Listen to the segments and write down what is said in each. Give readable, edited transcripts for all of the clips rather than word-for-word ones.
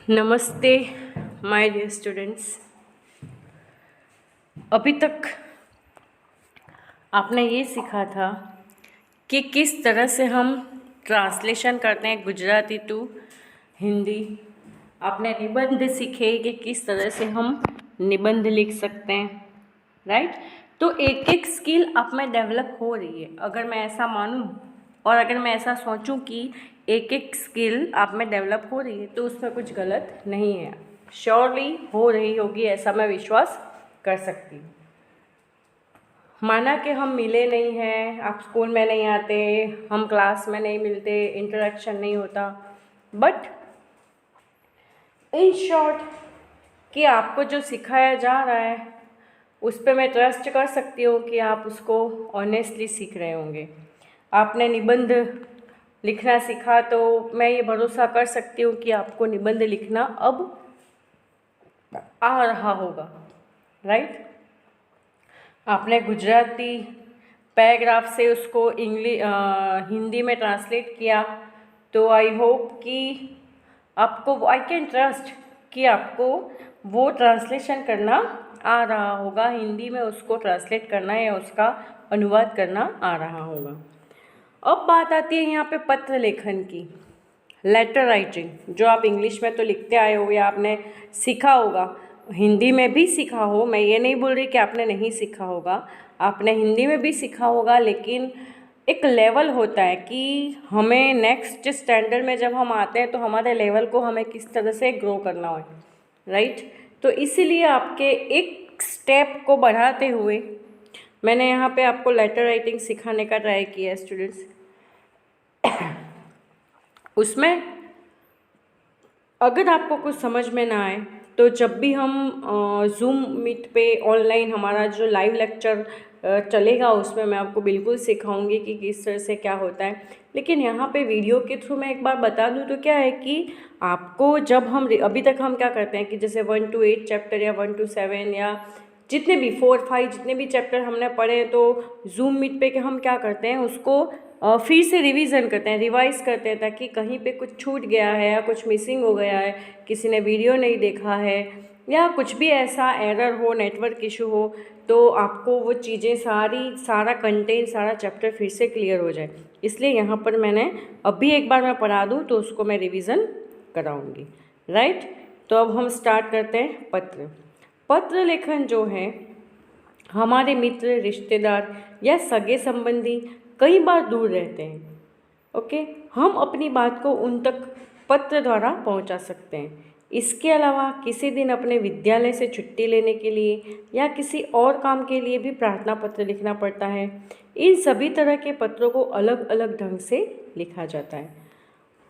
नमस्ते my dear students. अभी तक आपने ये सीखा था कि किस तरह से हम ट्रांसलेशन करते हैं गुजराती टू हिंदी। आपने निबंध सीखे कि किस तरह से हम निबंध लिख सकते हैं, राइट। तो एक एक स्किल आप में डेवलप हो रही है। अगर मैं ऐसा मानूं और अगर मैं ऐसा सोचूं कि एक एक स्किल आप में डेवलप हो रही है तो उसमें कुछ गलत नहीं है। श्योरली हो रही होगी, ऐसा मैं विश्वास कर सकती हूँ। माना कि हम मिले नहीं हैं, आप स्कूल में नहीं आते, हम क्लास में नहीं मिलते, इंटरेक्शन नहीं होता, बट इन शॉर्ट कि आपको जो सिखाया जा रहा है उस पर मैं ट्रस्ट कर सकती हूँ कि आप उसको ऑनेस्टली सीख रहे होंगे। आपने निबंध लिखना सीखा तो मैं ये भरोसा कर सकती हूँ कि आपको निबंध लिखना अब आ रहा होगा, राइट। आपने गुजराती पैराग्राफ से उसको हिंदी में ट्रांसलेट किया तो आई होप कि आपको, आई कैन ट्रस्ट कि आपको वो ट्रांसलेशन करना आ रहा होगा, हिंदी में उसको ट्रांसलेट करना या उसका अनुवाद करना आ रहा होगा। अब बात आती है यहाँ पे पत्र लेखन की, लेटर राइटिंग, जो आप इंग्लिश में तो लिखते आए हो या आपने सीखा होगा, हिंदी में भी सीखा हो। मैं ये नहीं बोल रही कि आपने नहीं सीखा होगा, आपने हिंदी में भी सीखा होगा, लेकिन एक लेवल होता है कि हमें नेक्स्ट स्टैंडर्ड में जब हम आते हैं तो हमारे लेवल को हमें किस तरह से ग्रो करना हो, राइट। तो इसीलिए आपके एक स्टेप को बढ़ाते हुए मैंने यहाँ पे आपको लेटर राइटिंग सिखाने का ट्राई किया है स्टूडेंट्स। उसमें अगर आपको कुछ समझ में ना आए तो जब भी हम जूम मीट पे ऑनलाइन हमारा जो लाइव लेक्चर चलेगा उसमें मैं आपको बिल्कुल सिखाऊंगी कि किस तरह से क्या होता है। लेकिन यहाँ पे वीडियो के थ्रू मैं एक बार बता दूँ तो क्या है कि आपको जब हम अभी तक हम क्या करते हैं कि जैसे 1 to 8 चैप्टर या 1 to 7 या जितने भी 4 5 जितने भी चैप्टर हमने पढ़े तो जूम मीट पे हम क्या करते हैं उसको फिर से रिवीजन करते हैं, रिवाइज करते हैं, ताकि कहीं पे कुछ छूट गया है या कुछ मिसिंग हो गया है, किसी ने वीडियो नहीं देखा है या कुछ भी ऐसा एरर हो, नेटवर्क इशू हो, तो आपको वो चीज़ें सारा कंटेंट सारा चैप्टर फिर से क्लियर हो जाए। इसलिए यहाँ पर मैंने अभी एक बार मैं पढ़ा दूँ तो उसको मैं रिवीजन कराऊँगी, राइट। तो अब हम स्टार्ट करते हैं। पत्र लेखन जो है, हमारे मित्र, रिश्तेदार या सगे संबंधी कई बार दूर रहते हैं, ओके। हम अपनी बात को उन तक पत्र द्वारा पहुंचा सकते हैं। इसके अलावा किसी दिन अपने विद्यालय से छुट्टी लेने के लिए या किसी और काम के लिए भी प्रार्थना पत्र लिखना पड़ता है। इन सभी तरह के पत्रों को अलग अलग ढंग से लिखा जाता है।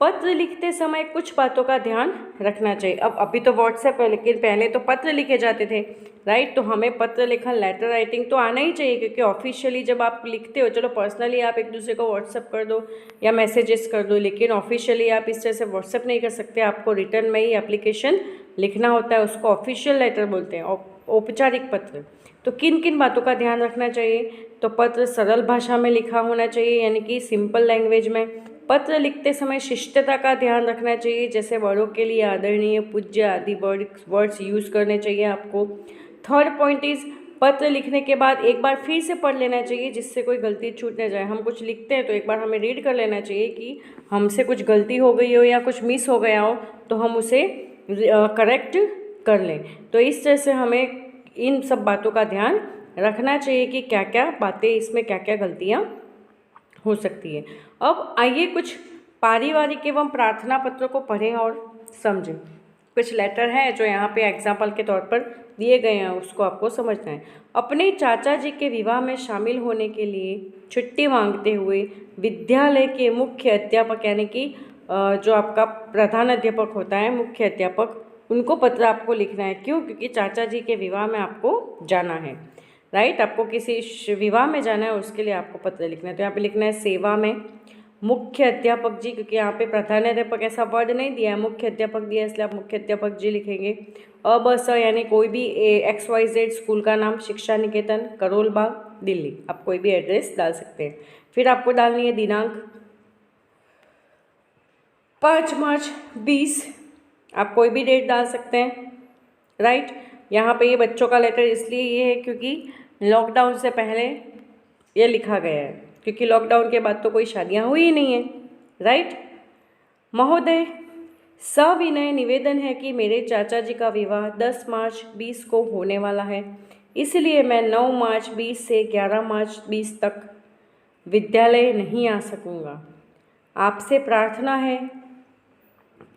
पत्र लिखते समय कुछ बातों का ध्यान रखना चाहिए। अब अभी तो व्हाट्सएप है, लेकिन पहले तो पत्र लिखे जाते थे, राइट। तो हमें पत्र लिखन, लेटर राइटिंग तो आना ही चाहिए, क्योंकि ऑफिशियली जब आप लिखते हो, चलो पर्सनली आप एक दूसरे को व्हाट्सएप कर दो या मैसेजेस कर दो, लेकिन ऑफिशियली आप इस तरह से व्हाट्सएप नहीं कर सकते। आपको रिटर्न में ही एप्लीकेशन लिखना होता है, उसको ऑफिशियल लेटर बोलते हैं, औपचारिक पत्र। तो किन किन बातों का ध्यान रखना चाहिए? तो पत्र सरल भाषा में लिखा होना चाहिए, यानी कि सिंपल लैंग्वेज में। पत्र लिखते समय शिष्टता का ध्यान रखना चाहिए, जैसे बड़ों के लिए आदरणीय, पूज्य आदि वर्ड्स यूज़ करने चाहिए आपको। थर्ड पॉइंट इज़, पत्र लिखने के बाद एक बार फिर से पढ़ लेना चाहिए, जिससे कोई गलती छूट न जाए। हम कुछ लिखते हैं तो एक बार हमें रीड कर लेना चाहिए कि हमसे कुछ गलती हो गई हो या कुछ मिस हो गया हो तो हम उसे करेक्ट कर लें। तो इस तरह से हमें इन सब बातों का ध्यान रखना चाहिए कि क्या क्या बातें, इसमें क्या क्या गलतियाँ हो सकती है। अब आइए कुछ पारिवारिक एवं प्रार्थना पत्रों को पढ़ें और समझें। कुछ लेटर हैं जो यहाँ पे एग्जाम्पल के तौर पर दिए गए हैं, उसको आपको समझना है। अपने चाचा जी के विवाह में शामिल होने के लिए छुट्टी मांगते हुए विद्यालय के मुख्य अध्यापक, यानी कि जो आपका प्रधान अध्यापक होता है, मुख्य अध्यापक, उनको पत्र आपको लिखना है। क्यों? क्योंकि चाचा जी के विवाह में आपको जाना है, राइट। आपको किसी विवाह में जाना है, उसके लिए आपको पत्र लिखना है। तो यहाँ पे लिखना है सेवा में मुख्य अध्यापक जी, क्योंकि यहाँ पे प्रधानाध्यापक ऐसा वर्ड नहीं दिया है, मुख्य अध्यापक दिया है, इसलिए आप मुख्य अध्यापक जी लिखेंगे। अब यानी कोई भी XYZ स्कूल का नाम, शिक्षा निकेतन, करोल बाग, दिल्ली, आप कोई भी एड्रेस डाल सकते हैं। फिर आपको डालनी है दिनांक 5 मार्च 20 आप कोई भी डेट डाल सकते हैं, राइट। यहाँ पे ये बच्चों का लेटर इसलिए ये है क्योंकि लॉकडाउन से पहले ये लिखा गया है, क्योंकि लॉकडाउन के बाद तो कोई शादियाँ हुई ही नहीं है, राइट। महोदय, सविनय निवेदन है कि मेरे चाचा जी का विवाह 10 मार्च 20 को होने वाला है, इसलिए मैं 9 मार्च 20 से 11 मार्च 20 तक विद्यालय नहीं आ सकूँगा। आपसे प्रार्थना है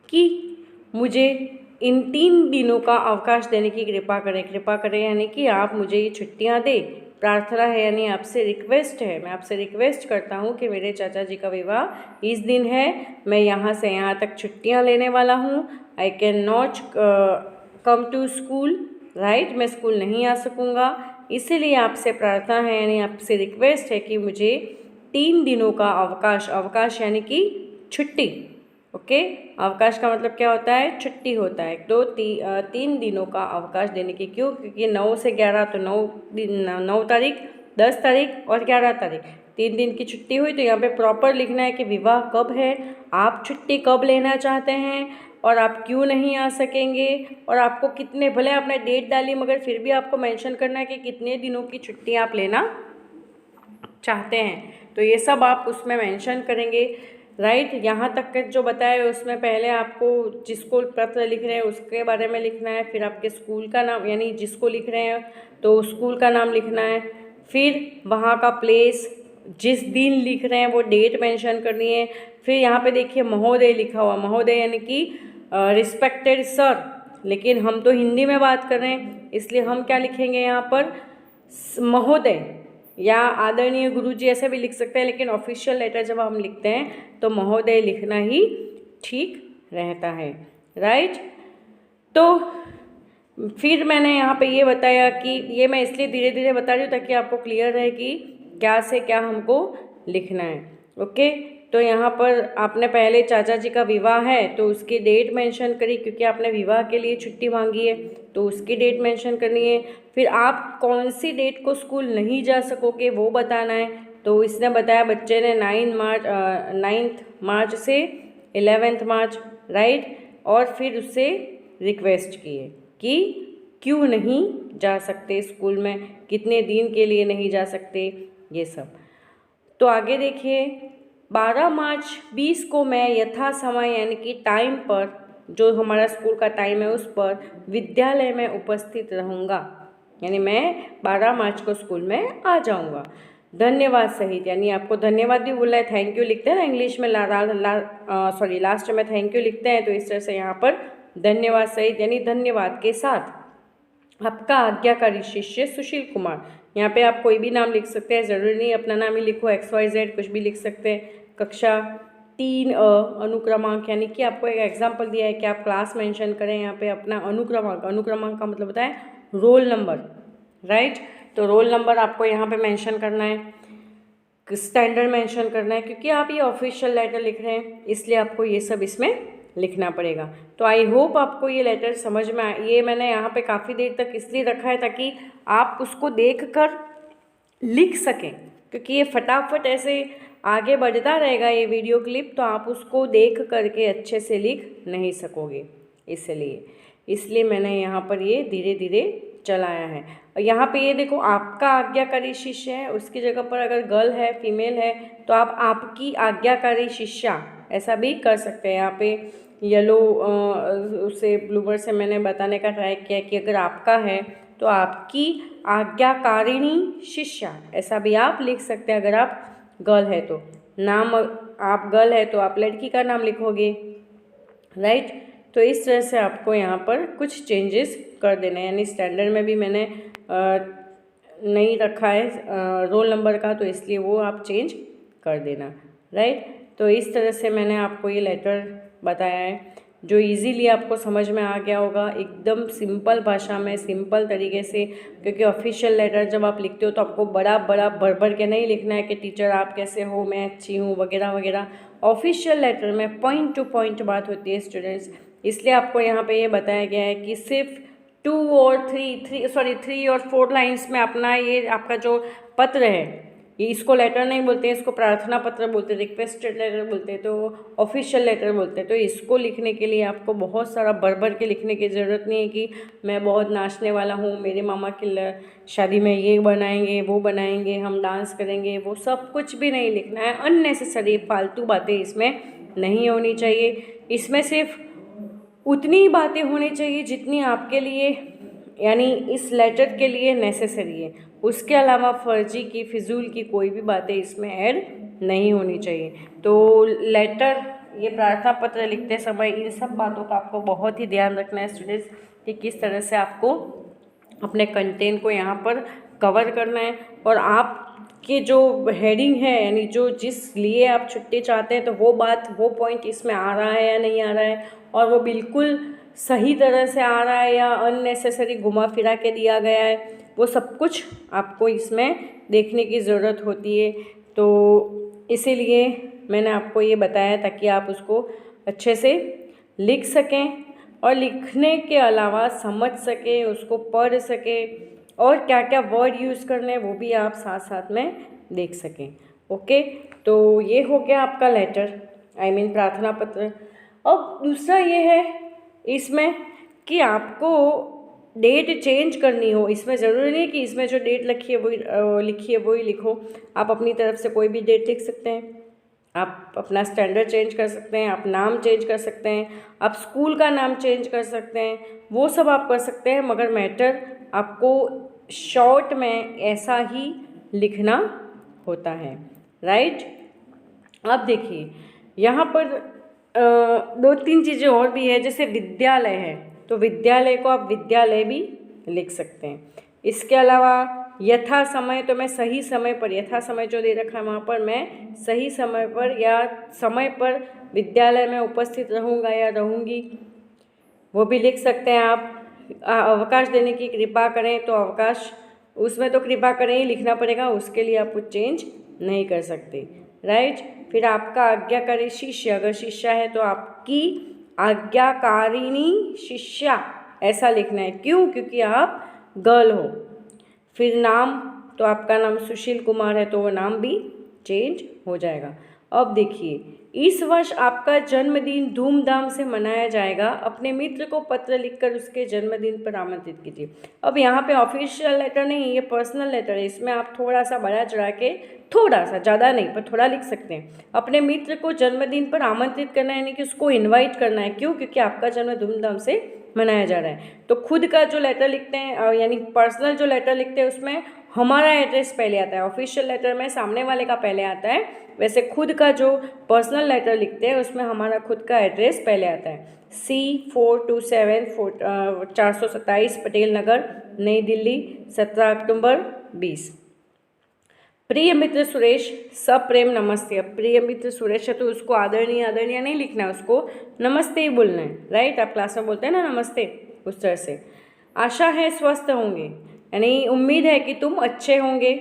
कि मुझे इन 3 दिनों का अवकाश देने की कृपा करें यानी कि आप मुझे ये छुट्टियाँ दें। प्रार्थना है यानी आपसे रिक्वेस्ट है, मैं आपसे रिक्वेस्ट करता हूँ कि मेरे चाचा जी का विवाह इस दिन है, मैं यहाँ से यहाँ तक छुट्टियाँ लेने वाला हूँ। I can not come to school, right, मैं स्कूल नहीं आ सकूँगा, इसीलिए आपसे प्रार्थना है यानी आपसे रिक्वेस्ट है कि मुझे 3 दिनों का अवकाश यानी कि छुट्टी, ओके। अवकाश का मतलब क्या होता है? छुट्टी होता है। तो 3 दिनों का अवकाश देने की, क्यों? क्योंकि 9 से 11 तो 9 तारीख, 10 तारीख और 11 तारीख 3 दिन की छुट्टी हुई। तो यहाँ पे प्रॉपर लिखना है कि विवाह कब है, आप छुट्टी कब लेना चाहते हैं और आप क्यों नहीं आ सकेंगे, और आपको कितने, भले आपने डेट डाली मगर फिर भी आपको मेंशन करना है कि कितने दिनों की छुट्टी आप लेना चाहते हैं। तो ये सब आप उसमें मेंशन करेंगे, राइट। यहाँ तक के जो बताया उसमें पहले आपको जिसको पत्र लिख रहे हैं उसके बारे में लिखना है, फिर आपके स्कूल का नाम यानी जिसको लिख रहे हैं तो स्कूल का नाम लिखना है, फिर वहाँ का प्लेस, जिस दिन लिख रहे हैं वो डेट मेंशन करनी है। फिर यहाँ पे देखिए महोदय लिखा हुआ, महोदय यानी कि रिस्पेक्टेड सर, लेकिन हम तो हिंदी में बात कर रहे हैं इसलिए हम क्या लिखेंगे यहाँ पर, महोदय या आदरणीय गुरुजी ऐसे भी लिख सकते हैं, लेकिन ऑफिशियल लेटर जब हम लिखते हैं तो महोदय लिखना ही ठीक रहता है, राइट। तो फिर मैंने यहाँ पे ये बताया कि ये मैं इसलिए धीरे धीरे बता रही हूँ ताकि आपको क्लियर रहे कि क्या से क्या हमको लिखना है, ओके। तो यहाँ पर आपने पहले चाचा जी का विवाह है तो उसकी डेट मेंशन करी, क्योंकि आपने विवाह के लिए छुट्टी मांगी है तो उसकी डेट मेंशन करनी है। फिर आप कौन सी डेट को स्कूल नहीं जा सकोगे वो बताना है। तो इसने बताया बच्चे ने 9 मार्च से 11 मार्च, राइट, और फिर उससे रिक्वेस्ट की है कि क्यों नहीं जा सकते स्कूल में, कितने दिन के लिए नहीं जा सकते, ये सब। तो आगे देखिए, 12 मार्च 20 को मैं यथा समय यानी कि टाइम पर, जो हमारा स्कूल का टाइम है उस पर विद्यालय में उपस्थित रहूँगा, यानी मैं 12 मार्च को स्कूल में आ जाऊँगा। धन्यवाद सहित, यानी आपको धन्यवाद भी बोलना है, थैंक यू लिखते हैं ना इंग्लिश में, लास्ट में थैंक यू लिखते हैं, तो इस तरह से यहाँ पर धन्यवाद सहित यानी धन्यवाद के साथ आपका आज्ञाकारी शिष्य सुशील कुमार। यहाँ पे आप कोई भी नाम लिख सकते हैं, ज़रूरी नहीं अपना नाम ही लिखो, XYZ कुछ भी लिख सकते हैं। कक्षा 3 अनुक्रमांक, यानी कि आपको एक एग्जाम्पल दिया है कि आप क्लास मेंशन करें, यहाँ पे अपना अनुक्रमांक का मतलब होता है रोल नंबर, राइट। तो रोल नंबर आपको यहाँ पे मेंशन करना है, स्टैंडर्ड मेंशन करना है, क्योंकि आप ये ऑफिशियल लेटर लिख रहे हैं इसलिए आपको ये सब इसमें लिखना पड़ेगा। तो आई होप आपको ये लेटर समझ में आए। ये मैंने यहाँ पे काफ़ी देर तक इसलिए रखा है ताकि आप उसको देखकर लिख सकें, क्योंकि ये फटाफट ऐसे आगे बढ़ता रहेगा ये वीडियो क्लिप, तो आप उसको देख करके अच्छे से लिख नहीं सकोगे, इसलिए मैंने यहाँ पर ये धीरे धीरे चलाया है। और यहाँ पे ये देखो आपका आज्ञाकारी शिष्य है, उसकी जगह पर अगर गर्ल है, फीमेल है, तो आप आपकी आज्ञाकारी शिष्या ऐसा भी कर सकते हैं। यहाँ पे येलो उसे ब्लूबर से मैंने बताने का ट्राई किया कि अगर आपका है तो आपकी आज्ञाकारिणी शिष्या ऐसा भी आप लिख सकते हैं। अगर आप गर्ल है तो नाम, आप गर्ल है तो आप लड़की का नाम लिखोगे, राइट। तो इस तरह से आपको यहाँ पर कुछ चेंजेस कर देना है, यानी स्टैंडर्ड में भी मैंने नहीं रखा है रोल नंबर का, तो इसलिए वो आप चेंज कर देना, राइट। तो इस तरह से मैंने आपको ये लेटर बताया है जो इजीली आपको समझ में आ गया होगा, एकदम सिंपल भाषा में, सिंपल तरीके से, क्योंकि ऑफिशियल लेटर जब आप लिखते हो तो आपको बड़ा बड़ा भर के नहीं लिखना है कि टीचर आप कैसे हो, मैं अच्छी हूँ वगैरह वगैरह। ऑफिशियल लेटर में पॉइंट टू पॉइंट बात होती है स्टूडेंट्स, इसलिए आपको यहाँ पे ये बताया गया है कि सिर्फ 3 और 4 लाइन्स में अपना ये आपका जो पत्र है ये इसको लेटर नहीं बोलते हैं, इसको प्रार्थना पत्र बोलते हैं, रिक्वेस्टेड लेटर बोलते हैं, तो ऑफिशियल लेटर बोलते हैं। तो इसको लिखने के लिए आपको बहुत सारा भर के लिखने की ज़रूरत नहीं है कि मैं बहुत नाचने वाला हूँ, मेरे मामा की शादी में ये बनाएंगे, वो बनाएंगे, हम डांस करेंगे, वो सब कुछ भी नहीं लिखना है। अननेसेसरी फालतू बातें इसमें नहीं होनी चाहिए। इसमें सिर्फ उतनी ही बातें होनी चाहिए जितनी आपके लिए यानी इस लेटर के लिए नेसेसरी है। उसके अलावा फर्जी की, फिजूल की कोई भी बातें इसमें ऐड नहीं होनी चाहिए। तो लेटर, ये प्रार्थना पत्र लिखते समय इन सब बातों का आपको बहुत ही ध्यान रखना है स्टूडेंट्स, कि किस तरह से आपको अपने कंटेंट को यहाँ पर कवर करना है। और आपके जो हेडिंग है यानी जो जिस लिए आप छुट्टी चाहते हैं, तो वो पॉइंट इसमें आ रहा है या नहीं आ रहा है, और वो बिल्कुल सही तरह से आ रहा है या अननेसेसरी घुमा फिरा के दिया गया है, वो सब कुछ आपको इसमें देखने की ज़रूरत होती है। तो इसीलिए मैंने आपको ये बताया ताकि आप उसको अच्छे से लिख सकें, और लिखने के अलावा समझ सकें, उसको पढ़ सकें, और क्या क्या वर्ड यूज़ करने हैं वो भी आप साथ साथ में देख सकें। ओके, तो ये हो गया आपका लेटर, आई मीन प्रार्थना पत्र। अब दूसरा ये है इसमें कि आपको डेट चेंज करनी हो। इसमें ज़रूरी नहीं कि इसमें जो डेट लिखी है वही लिखो। आप अपनी तरफ से कोई भी डेट लिख सकते हैं, आप अपना स्टैंडर्ड चेंज कर सकते हैं, आप नाम चेंज कर सकते हैं, आप स्कूल का नाम चेंज कर सकते हैं, वो सब आप कर सकते हैं। मगर मैटर आपको शॉर्ट में ऐसा ही लिखना होता है, राइट। अब देखिए यहाँ पर दो तीन चीज़ें और भी है, जैसे विद्यालय है तो विद्यालय को आप विद्यालय भी लिख सकते हैं। इसके अलावा यथा समय, तो मैं सही समय पर, यथा समय जो दे रखा है वहाँ पर मैं सही समय पर या समय पर विद्यालय में उपस्थित रहूँगा या रहूँगी, वो भी लिख सकते हैं आप। अवकाश देने की कृपा करें, तो अवकाश उसमें तो कृपा करें ही लिखना पड़ेगा, उसके लिए आप कुछ चेंज नहीं कर सकते, राइट। फिर आपका आज्ञाकारी शिष्य, अगर शिष्या है तो आपकी आज्ञाकारिणी शिष्या ऐसा लिखना है। क्यों? क्योंकि आप गर्ल हो। फिर नाम, तो आपका नाम सुशील कुमार है तो वो नाम भी चेंज हो जाएगा। अब देखिए, इस वर्ष आपका जन्मदिन धूमधाम से मनाया जाएगा, अपने मित्र को पत्र लिखकर उसके जन्मदिन पर आमंत्रित कीजिए। अब यहाँ पे ऑफिशियल लेटर नहीं, ये पर्सनल लेटर है, इसमें आप थोड़ा सा बढ़ा चढ़ा के, थोड़ा सा, ज़्यादा नहीं पर थोड़ा लिख सकते हैं। अपने मित्र को जन्मदिन पर आमंत्रित करना है, यानी कि उसको इन्वाइट करना है। क्यों? क्योंकि आपका जन्म धूमधाम से मनाया जा रहा है। तो खुद का जो लेटर लिखते हैं यानी पर्सनल जो लेटर लिखते हैं उसमें हमारा एड्रेस पहले आता है, ऑफिशियल लेटर में सामने वाले का पहले आता है। वैसे खुद का जो पर्सनल लेटर लिखते हैं उसमें हमारा खुद का एड्रेस पहले आता है। C427 427 पटेल नगर, नई दिल्ली, 17 अक्टूबर 20। प्रिय मित्र सुरेश, सप्रेम नमस्ते। अब प्रिय मित्र सुरेश है तो उसको आदरणीय आदरणीय नहीं लिखना है, उसको नमस्ते ही बोलना है, राइट। आप क्लास में बोलते हैं ना नमस्ते, उस तरह से। आशा है स्वस्थ होंगे, यानी उम्मीद है कि तुम अच्छे होंगे।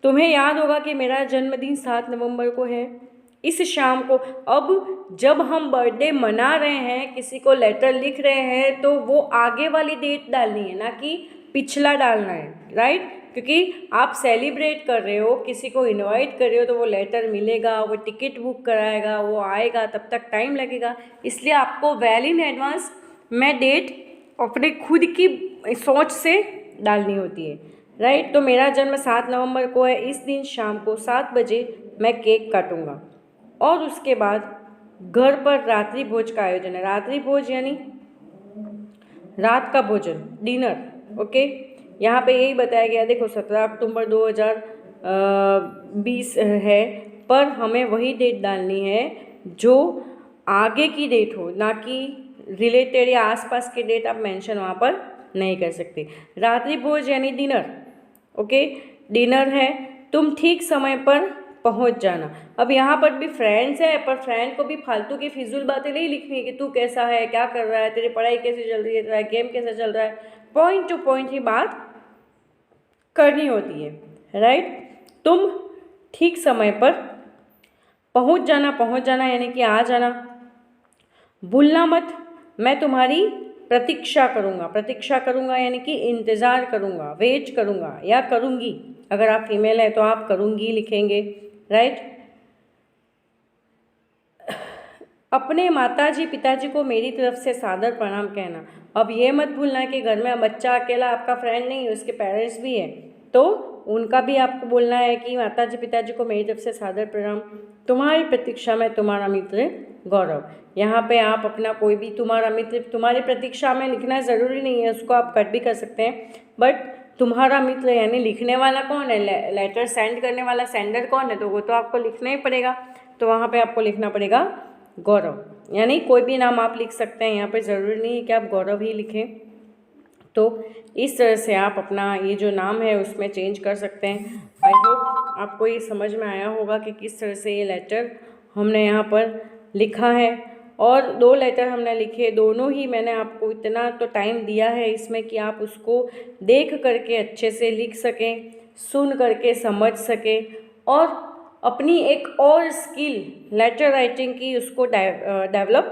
तुम्हें याद होगा कि मेरा जन्मदिन 7 नवंबर को है। इस शाम को, अब जब हम बर्थडे मना रहे हैं, किसी को लेटर लिख रहे हैं, तो वो आगे वाली डेट डालनी है, ना कि पिछला डालना है, राइट। क्योंकि आप सेलिब्रेट कर रहे हो, किसी को इनवाइट कर रहे हो, तो वो लेटर मिलेगा, वो टिकट बुक कराएगा, वो आएगा, तब तक टाइम लगेगा। इसलिए आपको वेल इन एडवांस में डेट अपने खुद की सोच से डालनी होती है, राइट। तो मेरा जन्म 7 नवंबर को है। इस दिन शाम को 7 बजे मैं केक काटूंगा और उसके बाद घर पर रात्रि भोज का आयोजन है। रात्रि भोज यानी रात का भोजन, डिनर, ओके। यहाँ पे यही बताया गया, देखो 17 अक्टूबर 2020 है, पर हमें वही डेट डालनी है जो आगे की डेट हो, ना कि रिलेटेड या आसपास की डेट आप मेंशन वहाँ पर नहीं कर सकते। रात्रि भोज यानी डिनर, ओके, डिनर है। तुम ठीक समय पर पहुंच जाना। अब यहाँ पर भी फ्रेंड्स है, पर फ्रेंड को भी फालतू की फिजूल बातें नहीं लिखनी है कि तू कैसा है, क्या कर रहा है, तेरी पढ़ाई कैसे चल रही है, तेरा गेम कैसा चल रहा है। पॉइंट टू पॉइंट ही बात करनी होती है, राइट। तुम ठीक समय पर पहुंच जाना यानी कि आ जाना। भूलना मत, मैं तुम्हारी प्रतीक्षा करूँगा यानी कि इंतज़ार करूँगा, वेट करूँगा या करूँगी अगर आप फीमेल हैं तो आप करूँगी लिखेंगे, राइट। अपने माताजी पिताजी को मेरी तरफ से सादर प्रणाम कहना। अब ये मत भूलना कि घर में बच्चा अकेला आपका फ्रेंड नहीं है, उसके पेरेंट्स भी हैं, तो उनका भी आपको बोलना है कि माताजी पिताजी को मेरी तरफ से सादर प्रणाम। तुम्हारी प्रतीक्षा में तुम्हारा मित्र गौरव। यहाँ पे आप अपना कोई भी तुम्हारा मित्र तुम्हारी प्रतीक्षा में लिखना ज़रूरी नहीं है, उसको आप कट भी कर सकते हैं, बट तुम्हारा मित्र यानी लिखने वाला कौन है, लेटर सेंड करने वाला सेंडर कौन है, तो वो तो आपको लिखना ही पड़ेगा। तो वहाँ पे आपको लिखना पड़ेगा गौरव, यानी कोई भी नाम आप लिख सकते हैं, यहाँ पे ज़रूरी नहीं है कि आप गौरव ही लिखें। तो इस तरह से आप अपना ये जो नाम है उसमें चेंज कर सकते हैं। आई होप आपको ये समझ में आया होगा कि किस तरह से ये लेटर हमने यहाँ पर लिखा है। और 2 लेटर हमने लिखे, दोनों ही मैंने आपको इतना तो टाइम दिया है इसमें कि आप उसको देख करके अच्छे से लिख सकें, सुन करके समझ सकें और अपनी एक और स्किल लेटर राइटिंग की उसको डेवलप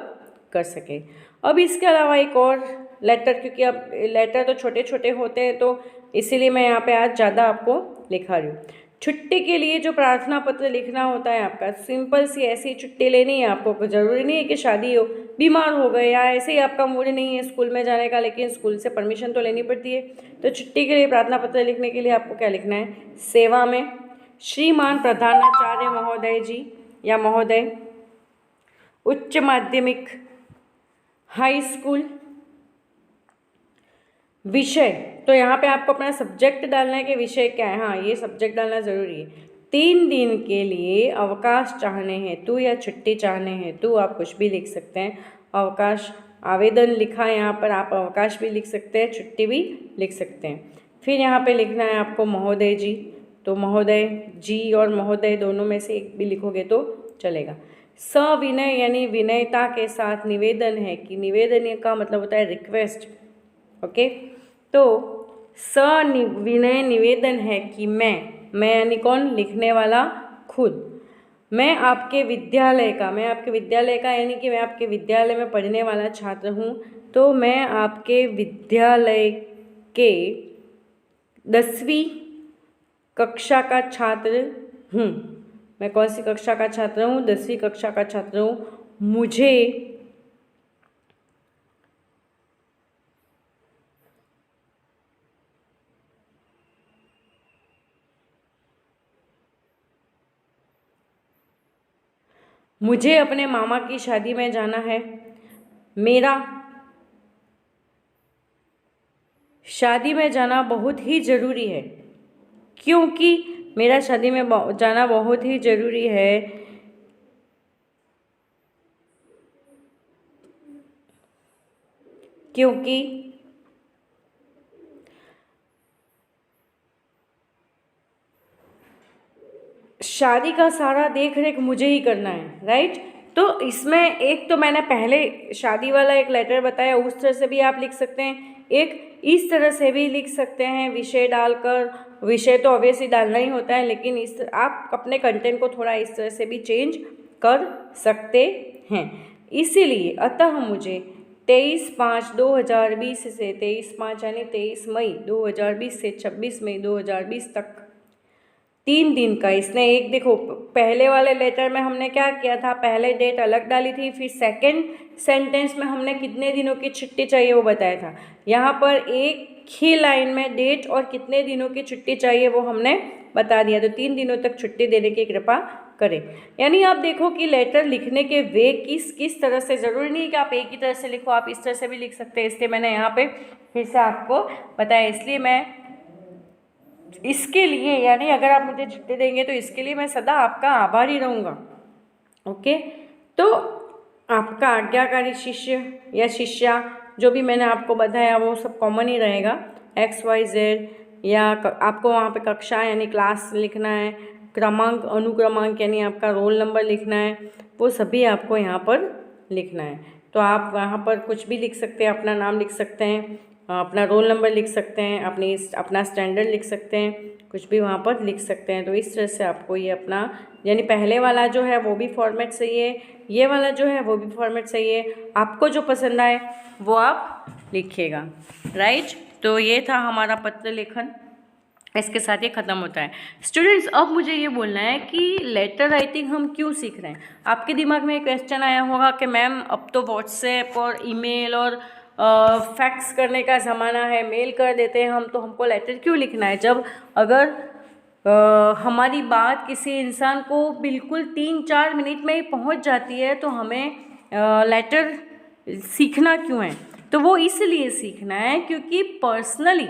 कर सकें। अब इसके अलावा एक और लेटर, क्योंकि अब लेटर तो छोटे छोटे होते हैं तो इसीलिए मैं यहाँ पे आज ज़्यादा आपको लिखा रही हूँ। छुट्टी के लिए जो प्रार्थना पत्र लिखना होता है आपका, सिंपल सी ऐसी छुट्टी लेनी है आपको, कोई ज़रूरी नहीं है कि शादी हो, बीमार हो गए या ऐसे ही आपका मूड नहीं है स्कूल में जाने का, लेकिन स्कूल से परमिशन तो लेनी पड़ती है। तो छुट्टी के लिए प्रार्थना पत्र लिखने के लिए आपको क्या लिखना है, सेवा में श्रीमान प्रधानाचार्य महोदय जी या महोदय, उच्च माध्यमिक, हाई स्कूल, विषय, तो यहाँ पे आपको अपना सब्जेक्ट डालना है कि विषय क्या है, हाँ ये सब्जेक्ट डालना ज़रूरी है। 3 दिन के लिए अवकाश चाहने हेतु या छुट्टी चाहने हेतु आप कुछ भी लिख सकते हैं। अवकाश आवेदन लिखा है यहाँ पर, आप अवकाश भी लिख सकते हैं, छुट्टी भी लिख सकते हैं। फिर यहाँ पे लिखना है आपको महोदय जी, तो महोदय जी और महोदय दोनों में से एक भी लिखोगे तो चलेगा। सविनय यानी विनयता के साथ निवेदन है कि, निवेदन का मतलब होता है रिक्वेस्ट, ओके। तो सविनय निवेदन है कि मैं यानी कौन, लिखने वाला खुद, मैं आपके विद्यालय का यानी कि मैं आपके विद्यालय में पढ़ने वाला छात्र हूँ, तो मैं आपके विद्यालय के 10वीं कक्षा का छात्र हूँ। मैं कौन सी कक्षा का छात्र हूँ, 10वीं कक्षा का छात्र हूँ। मुझे अपने मामा की शादी में जाना है। मेरा शादी में जाना बहुत ही ज़रूरी है, क्योंकि मेरा शादी में जाना बहुत ही ज़रूरी है क्योंकि शादी का सारा देख रेख मुझे ही करना है, राइट। तो इसमें एक तो मैंने पहले शादी वाला एक लेटर बताया, उस तरह से भी आप लिख सकते हैं, एक इस तरह से भी लिख सकते हैं विषय डालकर। विषय तो ऑब्वियसली डालना ही होता है, लेकिन आप अपने कंटेंट को थोड़ा इस तरह से भी चेंज कर सकते हैं। इसीलिए अतः मुझे 23/5/2020 से 23/5 यानी 23 मई 2020 से 26 मई 2020 तक 3 दिन का, इसने एक देखो पहले वाले लेटर में हमने क्या किया था, पहले डेट अलग डाली थी, फिर सेकंड सेंटेंस में हमने कितने दिनों की छुट्टी चाहिए वो बताया था। यहाँ पर एक ही लाइन में डेट और कितने दिनों की छुट्टी चाहिए वो हमने बता दिया, तो 3 दिनों तक छुट्टी देने की कृपा करें। यानी आप देखो कि लेटर लिखने के वे किस तरह से, ज़रूरी नहीं कि आप एक ही तरह से लिखो, आप इस तरह से भी लिख सकते हैं। इसलिए मैंने यहाँ पे फिर से आपको बताया, इसलिए मैं इसके लिए यानी अगर आप मुझे छुट्टी देंगे तो इसके लिए मैं सदा आपका आभारी रहूँगा, ओके। तो आपका आज्ञाकारी शिष्य या शिष्या, जो भी मैंने आपको बताया वो सब कॉमन ही रहेगा, XYZ, या आपको वहाँ पे कक्षा यानी क्लास लिखना है, क्रमांक अनुक्रमांक यानी आपका रोल नंबर लिखना है, वो सभी आपको यहाँ पर लिखना है। तो आप वहाँ पर कुछ भी लिख सकते हैं, अपना नाम लिख सकते हैं, अपना रोल नंबर लिख सकते हैं, अपना स्टैंडर्ड लिख सकते हैं, कुछ भी वहाँ पर लिख सकते हैं। तो इस तरह से आपको ये अपना यानी पहले वाला जो है वो भी फॉर्मेट सही है, ये वाला जो है वो भी फॉर्मेट सही है, आपको जो पसंद आए वो आप लिखिएगा, राइट। तो ये था हमारा पत्र लेखन, इसके साथ ये ख़त्म होता है। स्टूडेंट्स, अब मुझे ये बोलना है कि लेटर राइटिंग हम क्यों सीख रहे हैं। आपके दिमाग में एक क्वेश्चन आया होगा कि मैम अब तो व्हाट्सएप और ईमेल और फैक्स करने का ज़माना है, मेल कर देते हैं हम, तो हमको लेटर क्यों लिखना है। जब अगर हमारी बात किसी इंसान को बिल्कुल 3-4 मिनट में ही पहुंच जाती है तो हमें लेटर सीखना क्यों है। तो वो इसलिए सीखना है क्योंकि पर्सनली,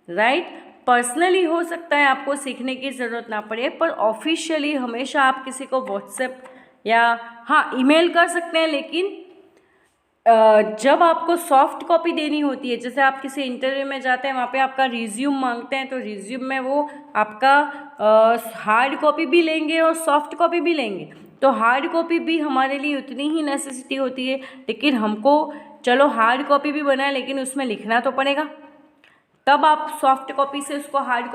राइट, पर्सनली हो सकता है आपको सीखने की ज़रूरत ना पड़े, पर ऑफिशियली हमेशा आप किसी को व्हाट्सएप या हाँ ईमेल कर सकते हैं, लेकिन जब आपको सॉफ्ट कॉपी देनी होती है, जैसे आप किसी इंटरव्यू में जाते हैं, वहाँ पे आपका रिज्यूम मांगते हैं, तो रिज्यूम में वो आपका हार्ड कॉपी भी लेंगे और सॉफ्ट कॉपी भी लेंगे। तो हार्ड कॉपी भी हमारे लिए उतनी ही नेसेसिटी होती है, लेकिन हमको चलो हार्ड कॉपी भी बनाए, लेकिन उसमें लिखना तो पड़ेगा। तब आप सॉफ्ट कॉपी से उसको हार्ड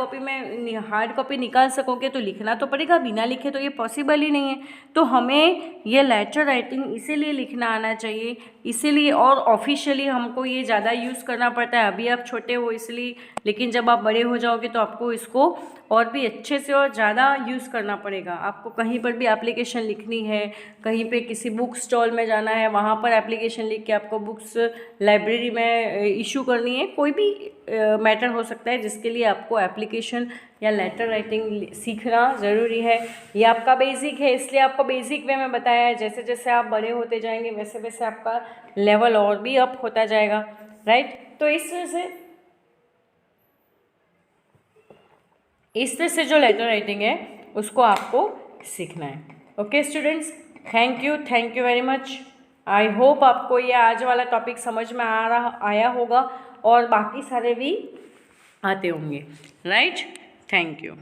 कॉपी निकाल सकोगे, तो लिखना तो पड़ेगा, बिना लिखे तो ये पॉसिबल ही नहीं है। तो हमें ये लेटर राइटिंग इसीलिए लिखना आना चाहिए, इसीलिए, और ऑफिशियली हमको ये ज़्यादा यूज़ करना पड़ता है। अभी आप छोटे हो इसलिए, लेकिन जब आप बड़े हो जाओगे तो आपको इसको और भी अच्छे से और ज़्यादा यूज़ करना पड़ेगा। आपको कहीं पर भी एप्लीकेशन लिखनी है, कहीं पे किसी बुक स्टॉल में जाना है, वहाँ पर एप्लीकेशन लिख के आपको बुक्स लाइब्रेरी में इशू करनी है, कोई भी मैटर हो सकता है जिसके लिए आपको एप्लीकेशन या लेटर राइटिंग सीखना ज़रूरी है। ये आपका बेसिक है, इसलिए आपको बेसिक वे में बताया है। जैसे जैसे आप बड़े होते जाएंगे वैसे वैसे आपका लेवल और भी अप होता जाएगा, राइट। तो इस तरह से जो लेटर राइटिंग है उसको आपको सीखना है। Okay students, thank you very much. I hope आपको ये आज वाला टॉपिक समझ में आया होगा और बाकी सारे भी आते होंगे, राइट। Thank you.